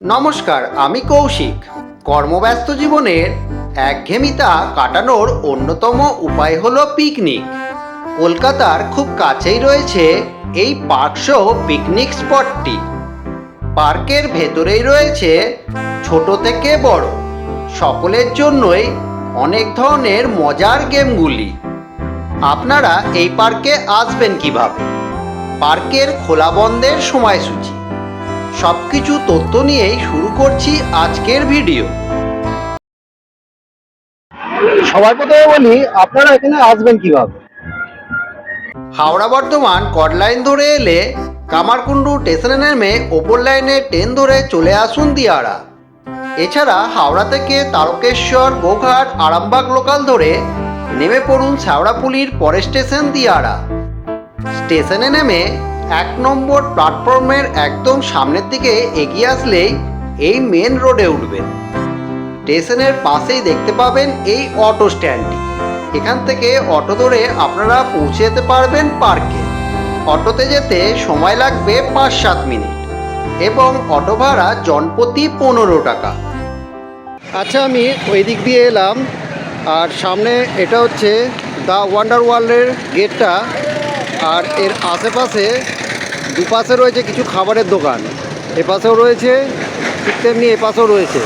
নমস্কার, আমি কৌশিক। কর্মব্যস্ত জীবনের একঘেয়েমিতা কাটানোর অন্যতম উপায় হলো পিকনিক। কলকাতার খুব কাছেই রয়েছে এই পার্কশো পিকনিক স্পটটি। পার্কের ভেতরেই রয়েছে ছোট থেকে বড় সকলের জন্যই অনেক ধরনের মজার গেমগুলি। আপনারা এই পার্কে আসবেন কিভাবে, পার্কের খোলা বন্ধের সময়সূচি, সবকিছু তথ্য নিয়েই শুরু করছি আজকের ভিডিও। সবার প্রথমে বলি, আপনারা এখানে আসবেন কিভাবে। হাওড়া বর্ধমান কট লাইন ধরে এলে কামারকুণ্ডু স্টেশনে নেমে ওপর লাইনে ট্রেন ধরে চলে আসুন দিয়াড়া। এছাড়া হাওড়া থেকে তারকেশ্বর, গোঘাট, আরামবাগ লোকাল ধরে নেমে পড়ুন শেওড়াফুলির পরের স্টেশন দিয়াড়া। স্টেশনে নেমে 1 নম্বর প্ল্যাটফর্মের একদম সামনের দিকে এগিয়ে আসলেই এই মেন রোডে উঠবেন। স্টেশনের পাশেই দেখতে পাবেন এই অটো স্ট্যান্ডটি। এখান থেকে অটো ধরে আপনারা পৌঁছে যেতে পারবেন পার্কে। অটোতে যেতে সময় লাগবে 5-7 মিনিট এবং অটো ভাড়া জনপ্রতি 15 টাকা। আচ্ছা, আমি ওই দিক দিয়ে এলাম, আর সামনে এটা হচ্ছে দ্য ওয়ান্ডার ওয়ার্ল্ডের গেটটা, আর এর আশেপাশে দুপাশে রয়েছে কিছু খাবারের দোকান। এপাশেও রয়েছে, ঠিক তেমনি এপাশেও রয়েছে।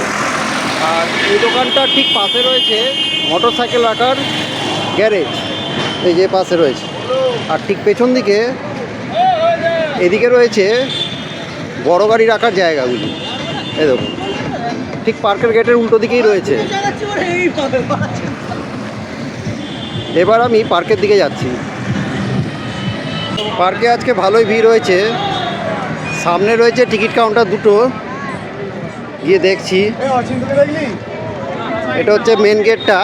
আর এই দোকানটা ঠিক পাশে রয়েছে মোটর সাইকেল রাখার গ্যারেজ, এই যে পাশে রয়েছে। আর ঠিক পেছন দিকে এদিকে রয়েছে বড় গাড়ি রাখার জায়গাগুলি। এই দেখুন, ঠিক পার্কের গেটের উল্টো দিকেই রয়েছে। এবার আমি পার্কের দিকে যাচ্ছি। পার্কে আজকে ভালোই ভিড় হয়েছে। সামনে রয়েছে টিকিট কাউন্টার দুটো, গিয়ে দেখছি। এটা হচ্ছে মেন গেটটা,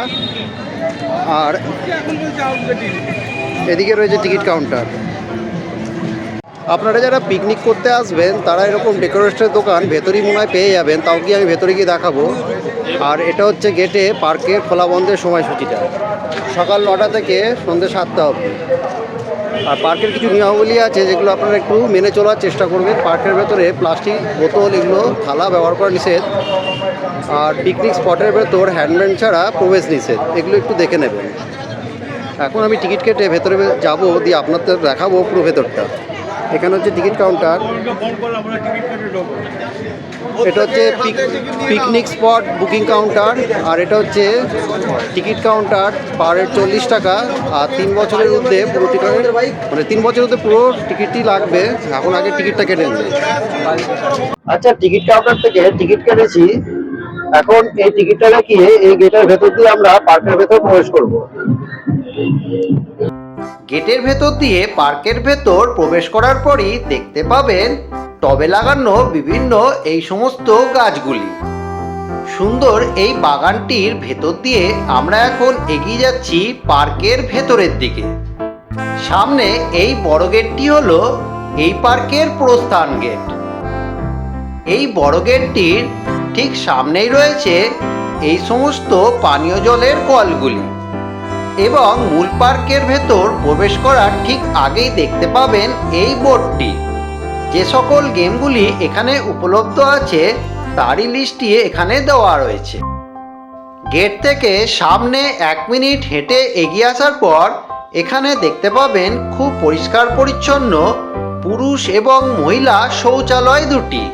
আর এদিকে রয়েছে টিকিট কাউন্টার। আপনারা যারা পিকনিক করতে আসবেন তারা এরকম ডেকোরেশনের দোকান ভেতরেই মনে হয় পেয়ে যাবেন। তাও কি আমি ভেতরে গিয়ে দেখাবো। আর এটা হচ্ছে গেটে পার্কের খোলা বন্ধের সময়সূচিটা, সকাল 9টা থেকে সন্ধ্যে 7টা অবধি। আর পার্কের কিছু নিয়মাবলী আছে যেগুলো আপনারা একটু মেনে চলার চেষ্টা করবেন। পার্কের ভেতরে প্লাস্টিক বোতল, এগুলো থালা ব্যবহার করা নিষেধ। আর পিকনিক স্পটের ভেতর হ্যান্ডম্যান ছাড়া প্রবেশ নিষেধ, এগুলো একটু দেখে নেবেন। এখন আমি টিকিট কেটে ভেতরে যাব, দিয়ে আপনাদের দেখাবো পুরো ভেতরটা। এখানে হচ্ছে টিকিট কাউন্টার। এটা হচ্ছে পিকনিক স্পট বুকিং কাউন্টার। আর এটা হচ্ছে টিকিট কাউন্টার, পার হেড 40 টাকা। আর 3 বছরের মধ্যে পুরো টিকিট, মানে 3 বছরের মধ্যে পুরো টিকিটই লাগবে। এখন আগে টিকিটটা কেটে নেবে। আচ্ছা, টিকিট কাউন্টার থেকে টিকিট কেটেছি। এখন এই টিকিটটা দেখিয়ে এই গেটের ভেতর দিয়ে আমরা পার্কের ভেতর প্রবেশ করব। গেটের ভেতর দিয়ে পার্কের ভেতর প্রবেশ করার পরই দেখতে পাবেন টবে লাগানো বিভিন্ন এই সমস্ত গাছগুলি। সুন্দর এই বাগানটির ভেতর দিয়ে আমরা এখন এগিয়ে যাচ্ছি পার্কের ভেতরের দিকে। সামনে এই বড় গেটটি হলো এই পার্কের প্রস্থান গেট। এই বড় গেটটির ঠিক সামনেই রয়েছে এই সমস্ত পানীয় জলের কলগুলি। এবং মূল পার্কের ভেতর প্রবেশ করার ঠিক আগেই দেখতে পাবেন এই বোর্ডটি। যে সকল গেমগুলি এখানে উপলব্ধ আছে তারই লিস্টটি এখানে দেওয়া রয়েছে। গেট থেকে সামনে 1 মিনিট হেঁটে এগিয়ে আসার পর এখানে দেখতে পাবেন খুব পরিষ্কার পরিচ্ছন্ন পুরুষ এবং মহিলা শৌচালয় দুটি।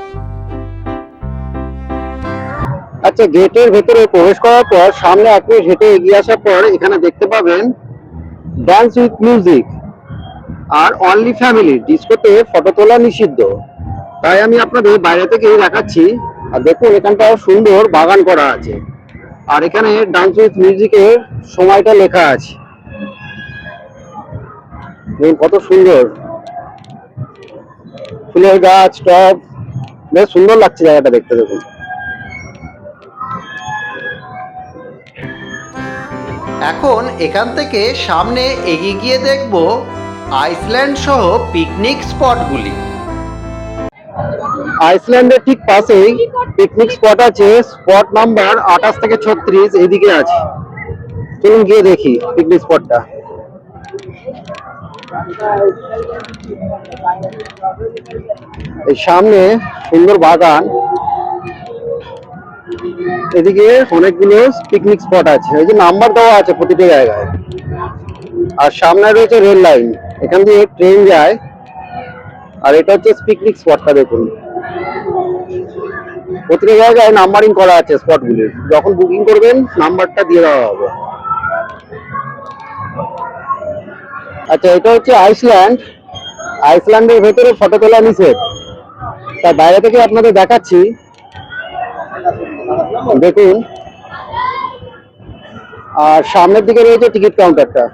আচ্ছা, গেটের ভেতরে প্রবেশ করার পর সামনে 1 মিনিট হেঁটে এগিয়ে আসার পর এখানে দেখতে পাবেন ডান্স উইথ মিউজিক আর অনলি ফ্যামিলি। ডিস্কোতে ফটো তোলা নিষিদ্ধ, তাই আমি আপনাদের বাইরে থেকেই দেখাচ্ছি। আর দেখুন, এখানটাও সুন্দর বাগান করা আছে। আর এখানে ডান্স উইথ মিউজিকের সময়টা লেখা আছে। দেখুন কত সুন্দর, ফুলের গাছ, টব, বেশ সুন্দর লাগছে জায়গাটা দেখতে। দেখুন, এখন এখান থেকে সামনে এগিয়ে গিয়ে দেখব আইসল্যান্ড সহ পিকনিক স্পটগুলি। আইসল্যান্ডের ঠিক পাশেই পিকনিক স্পট আছে। স্পট নাম্বার 28 থেকে 36 এইদিকে আছে। চলুন গিয়ে দেখি পিকনিক স্পটটা। এই সামনে সুন্দর বাগান, এদিকে অনেকগুলো পিকনিক স্পট আছে, এই যে নাম্বার দেওয়া আছে প্রতিটা জায়গায়। আর সামনে রয়েছে রেল লাইন, এখান দিয়ে ট্রেন যায়। আর এটা হচ্ছে পিকনিক স্পটটা, দেখুন প্রতিটা জায়গায় নাম্বারিং করা আছে স্পটগুলির। যখন বুকিং করবেন নাম্বারটা দিয়ে দেওয়া হবে। আচ্ছা, এটা হচ্ছে আইসল্যান্ড। আইসল্যান্ডের ভেতরে ফটো তোলা নিষেধ, তার বাইরে থেকে আপনাদের দেখাচ্ছি, দেখুন। আর সামনের দিকে রয়েছে টিকিট কাউন্টারটা।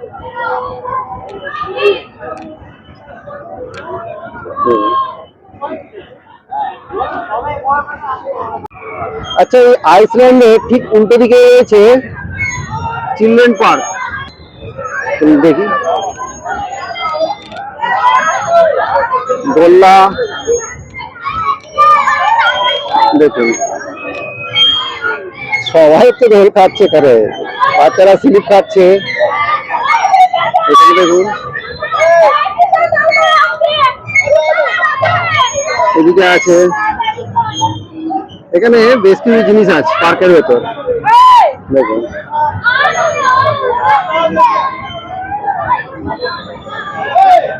আচ্ছা, এই আইসল্যান্ডের ঠিক উল্টো দিকে রয়েছে চিলড্রেন পার্ক। দেখি, দোলনা দেখুন, সবাই তো দোল খাচ্ছে, এখানে বাচ্চারা স্লিপ খাচ্ছে। এখানে দেখুন, এদিকে আছে, এখানে বেশ কিছু জিনিস আছে পার্কের ভেতর, দেখুন।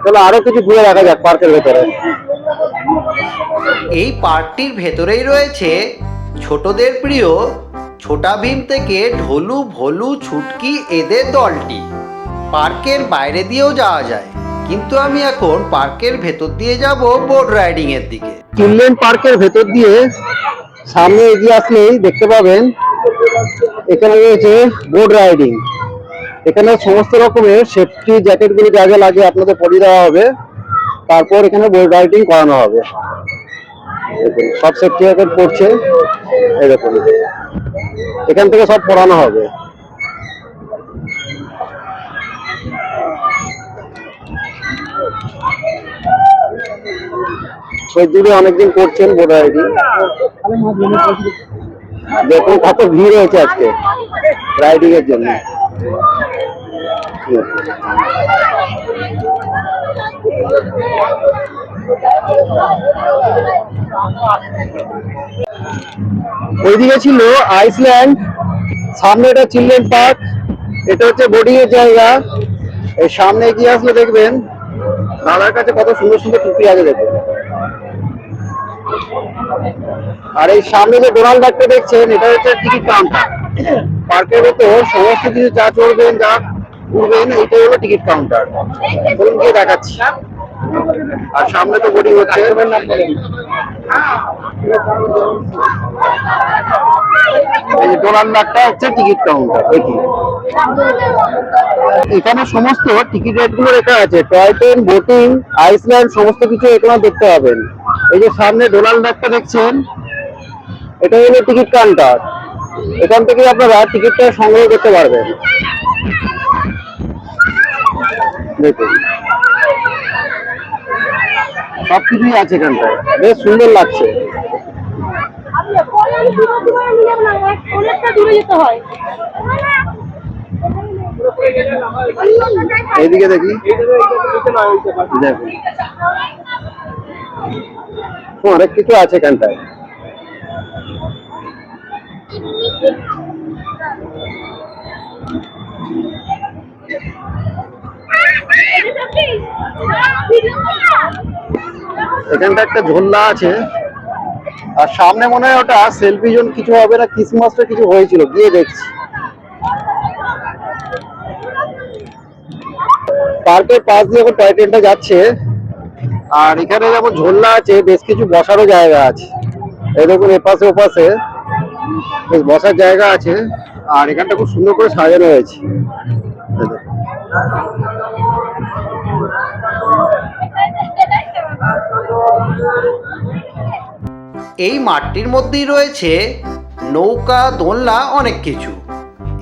তাহলে আরো কিছু ঘুরে দেখা যাক পার্কের ভেতরে। এই পার্কটির ভেতরেই রয়েছে ছোটদের প্রিয় ছোটা ভীম থেকে ঢোলু, ভোলু, ছুটকি এদের দলটি। পার্কের বাইরে দিয়েও যাওয়া যায়, কিন্তু আমি এখন পার্কের ভেতর দিয়ে যাব বোট রাইডিং এর দিকে। চিলড্রেন পার্কের ভেতর দিয়ে সামনে এগিয়ে আসলেই দেখতে পাবেন এখানে রয়েছে বোট রাইডিং। এখানে সমস্ত রকমের সেফটি জ্যাকেটগুলো যা যা লাগে আপনাদের পরিয়ে দেওয়া হবে, তারপর এখানে বোট রাইডিং করানো হবে। সব সেফটি জ্যাকেট পড়ছে, এই দেখুন, এখান থেকে সব পড়ানো হবে। ওই দূরে অনেকদিন করছেন বোট রাইডিং। দেখুন কত ভিড় হয়েছে আজকে রাইডিং এর জন্য। ওইদিকে ছিল আইসল্যান্ড, সামনে এটা চিলড্রেন পার্ক, এটা হচ্ছে বোটিং এর জায়গা। এই সামনে এগিয়ে আসলে দেখবেন দাদার কাছে কত সুন্দর সুন্দর টুপি আছে, দেখুন। আর এই সামনে যে ডোনাল্ড ডাকটা দেখছেন, এটা হচ্ছে টিকিট কাউন্টার। পার্কের ভেতর সমস্ত কিছু যা চড়বেন, যা ঘুরবেন, এইটাই হলো টিকিট কাউন্টার। চলুন গিয়ে দেখাচ্ছি। আর সামনে তো বোটিং হচ্ছে। এই যে ডোনাল্ড ডাকটা হচ্ছে টিকিট কাউন্টার, দেখি। এখানে সমস্ত টিকিট রেট গুলো লেখা আছে, টয় ট্রেন, বোটিং, আইসল্যান্ড, সমস্ত কিছু এখানে দেখতে পাবেন। এই যে সামনে ডোনাল্ড ডাকটা দেখছেন, এটা হলো টিকিট কাউন্টার। এখান থেকে আপনারা টিকিটটা সংগ্রহ করতে পারবেন, দেখুন। সবকিছুই আছে এখানটায়, বেশ সুন্দর লাগছে। এইদিকে দেখি, দেখুন অনেক কিছু আছে এখানটায়। এখানটা একটা ঝোলা আছে, আর সামনে মনে হয় ওটা সেলফি জোন কিছু হবে না, ক্রিসমাসটা কিছু হয়েছিল, গিয়ে দেখছি। পার্কের পাশ দিয়ে এখন টয় ট্রেনটা যাচ্ছে। আর এখানে যেমন ঝোলা আছে, বেশ কিছু বসারও জায়গা আছে। এই দেখুন, এপাশে ওপাশে বেশ বসার জায়গা আছে। আর এখানটা খুব সুন্দর করে সাজানো হয়েছে। এই মাঠটির মধ্যেই রয়েছে নৌকা, দোলনা, অনেক কিছু,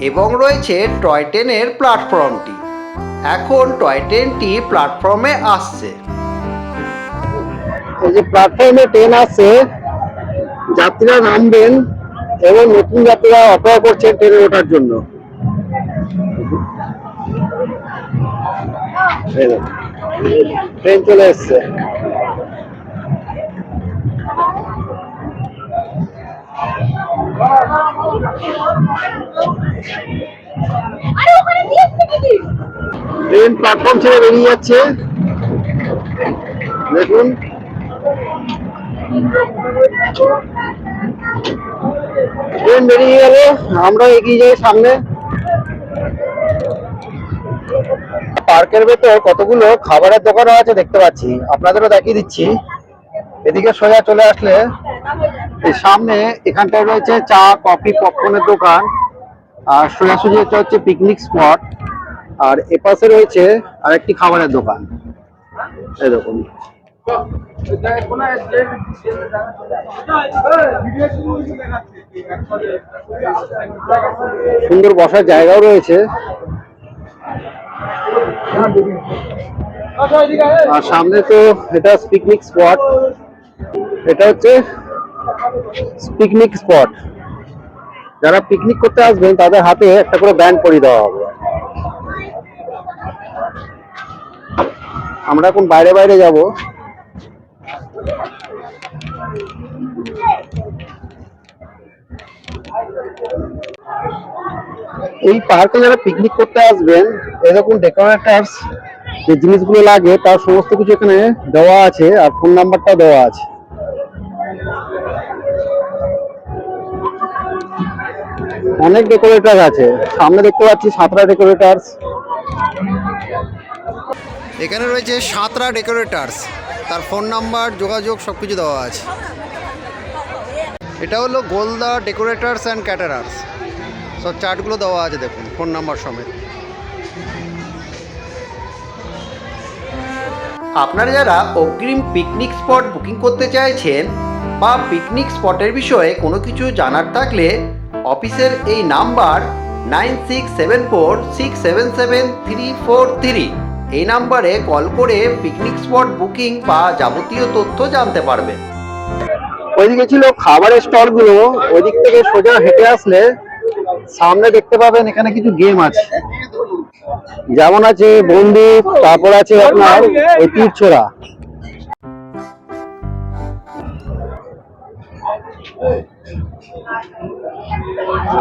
এবং রয়েছে টয় ট্রেনের প্ল্যাটফর্মটি। এখন টয় ট্রেনটি প্ল্যাটফর্মে আসছে। এই যে প্ল্যাটফর্মে ট্রেন আসছে, যাত্রীরা নামবেন এবং নতুন যাত্রীরা অপেক্ষা করছেন ট্রেনে ওঠার জন্য। ট্রেন চলে এসছে। ট্রেন প্ল্যাটফর্ম ছেড়ে বেরিয়ে যাচ্ছে, দেখুন। ট্রেন বেরিয়ে গেল, আমরা এগিয়ে যাই সামনে। পার্কের ভেতর কতগুলো খাবারের দোকানও আছে দেখতে পাচ্ছি, আপনাদেরও দেখিয়ে দিচ্ছি। এদিকে সোজা চলে আসলে এই সামনে এখানটায় রয়েছে চা, কফি, পপকর্নের দোকান, আর সোজাসুজি এটা হচ্ছে পিকনিক স্পট। আর এপাশে রয়েছে আরেকটি খাবারের দোকান, এই দেখুন। সুন্দর বসার জায়গাও রয়েছে। আর সামনে তো এটা পিকনিক স্পট, এটা হচ্ছে পিকনিক স্পট। যারা পিকনিক করতে আসবেন তাদের হাতে একটা করে ব্যান্ড পরিয়ে দেওয়া হবে। আমরা এখন বাইরে বাইরে যাব। এই পার্কে যারা পিকনিক করতে আসবেন, এরকম ডেকোরেটরস যে জিনিসগুলো লাগে তার সমস্ত কিছু এখানে দেওয়া আছে, আর ফোন নাম্বারটা দেওয়া আছে। অনেক ডেকোরেটর আছে, সামনে দেখতে পাচ্ছি সাঁতরা ডেকোরেটরস। এখানে রয়েছে সাঁতরা ডেকোরেটরস, তার ফোন নাম্বার, যোগাযোগ সবকিছু দেওয়া আছে। এটা হলো গোলদা ডেকোরেটরস অ্যান্ড ক্যাটারার্স, সব চার্টগুলো দেওয়া আছে দেখুন, ফোন নাম্বার সমেত। আপনারা যারা অগ্রিম পিকনিক স্পট বুকিং করতে চাইছেন বা পিকনিক স্পটের বিষয়ে কোনো কিছু জানার থাকলে অফিসের এই নাম্বার 9674677343 এই নাম্বারে কল করে পিকনিক স্পট বুকিং বা যাবতীয় তথ্য জানতে পারবেন। ওইদিকে ছিল খাবারের স্টলগুলো, ওইদিক থেকে সোজা হেঁটে আসলে সামনে দেখতে পাবেন এখানে কিছু গেম আছে, যেমন আছে বন্দুক, তারপর আছে আপনার ওই তীর ছোড়া।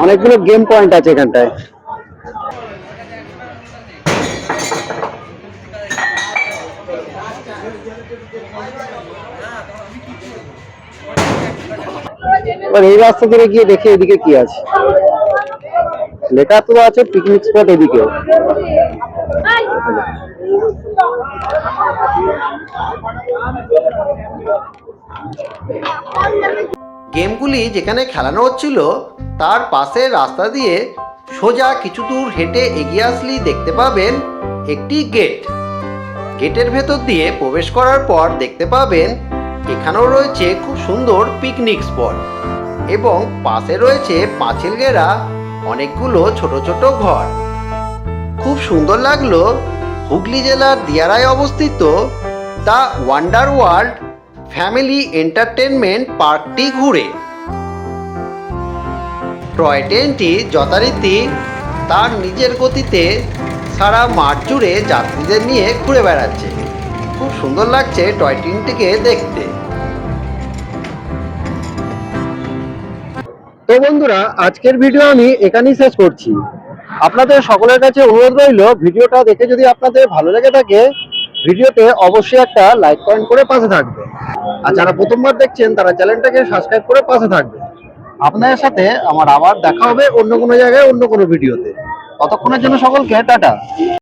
অনেকগুলো গেম পয়েন্ট আছে এখানটায়। এবার এই রাস্তা ধরে গিয়ে দেখে এদিকে কি আছে। লেখা তো আছে পিকনিক স্পট এদিকে। গেমগুলি যেখানে খেলানো হচ্ছিল তার পাশের রাস্তা দিয়ে সোজা কিছু দূর হেঁটে এগিয়ে আসলেই দেখতে পাবেন একটি গেট। গেটের ভেতর দিয়ে প্রবেশ করার পর দেখতে পাবেন এখানেও রয়েছে খুব সুন্দর পিকনিক স্পট এবং পাশে রয়েছে পাঁচিল ঘেরা অনেকগুলো ছোট ছোট ঘর। খুব সুন্দর লাগলো হুগলি জেলার দিয়ারায় অবস্থিত the wonder world family entertainment পার্কটি ঘুরে। টয় ট্রেনটি যথারীতি তার নিজের গতিতে সারা মাঠ জুড়ে যাত্রীদের নিয়ে ঘুরে বেড়াচ্ছে। খুব সুন্দর লাগছে টয় ট্রেনটিকে দেখতে। তো বন্ধুরা, আজকের ভিডিও আমি এখানেই শেষ করছি। আপনাদের সকলের কাছে অনুরোধ রইল, ভিডিওটা দেখে যদি আপনাদের ভালো লেগে থাকে ভিডিওতে অবশ্যই একটা লাইক কমেন্ট করে পাশে থাকবে। আর যারা প্রথমবার দেখছেন তারা চ্যানেলটাকে সাবস্ক্রাইব করে পাশে থাকবে। আপনাদের সাথে আমার আবার দেখা হবে অন্য কোনো জায়গায় অন্য কোনো ভিডিওতে। ততক্ষণের জন্য সকলকে টাটা।